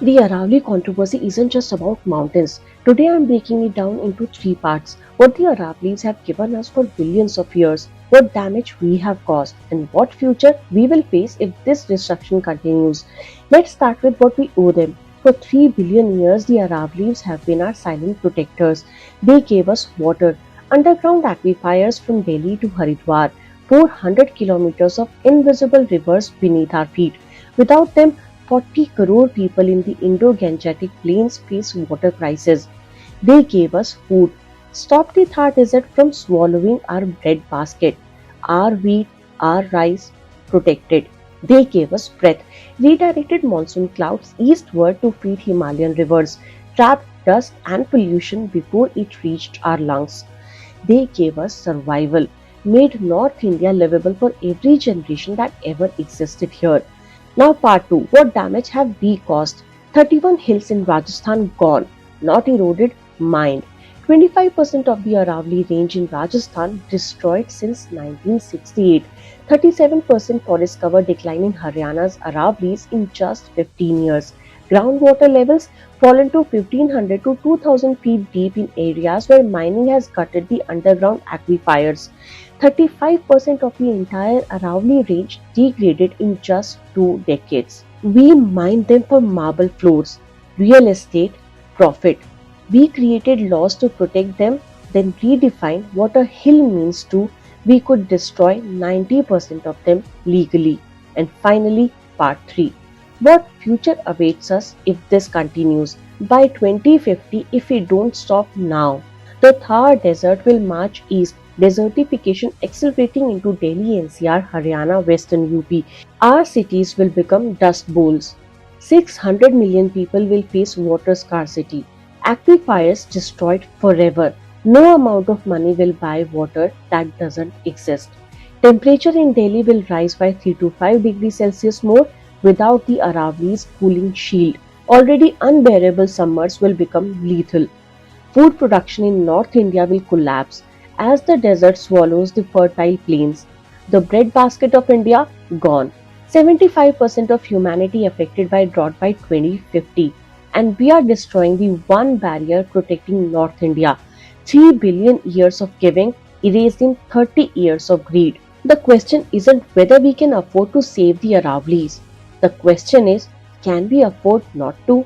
The Aravalli controversy isn't just about mountains. Today I'm breaking it down into three parts. What the Aravallis have given us for billions of years, what damage we have caused, and what future we will face if this destruction continues. Let's start with what we owe them. For 3 billion years, the Aravallis have been our silent protectors. They gave us water, underground aquifers from Delhi to Haridwar, 400 kilometers of invisible rivers beneath our feet. Without them, 40 crore people in the Indo-Gangetic plains face water crisis. They gave us food, stopped the Thar Desert from swallowing our bread basket, our wheat, our rice, protected. They gave us breath, redirected monsoon clouds eastward to feed Himalayan rivers, trapped dust and pollution before it reached our lungs. They gave us survival, made North India livable for every generation that ever existed here. Now part 2. What damage have we caused? 31 hills in Rajasthan gone, not eroded, mined. 25% of the Aravalli range in Rajasthan destroyed since 1968. 37% forest cover decline in Haryana's Aravallis in just 15 years. Groundwater levels fallen to 1500 to 2000 feet deep in areas where mining has gutted the underground aquifers. 35% of the entire Aravalli range degraded in just 2 decades. We mined them for marble floors, real estate, profit. We created laws to protect them, then redefined what a hill means to we could destroy 90% of them legally. And finally, part 3. What future awaits us if this continues? By 2050, if we don't stop now, the Thar Desert will march east, desertification accelerating into Delhi NCR, Haryana, Western UP. Our cities will become dust bowls. 600 million people will face water scarcity. Aquifers destroyed forever. No amount of money will buy water that doesn't exist. Temperature in Delhi will rise by 3 to 5 degrees Celsius more without the Aravalli's cooling shield. Already unbearable summers will become lethal. Food production in North India will collapse as the desert swallows the fertile plains. The breadbasket of India gone. 75% of humanity affected by drought by 2050. And we are destroying the one barrier protecting North India. 3 billion years of giving erased in 30 years of greed. The question isn't whether we can afford to save the Aravallis. The question is, can we afford not to?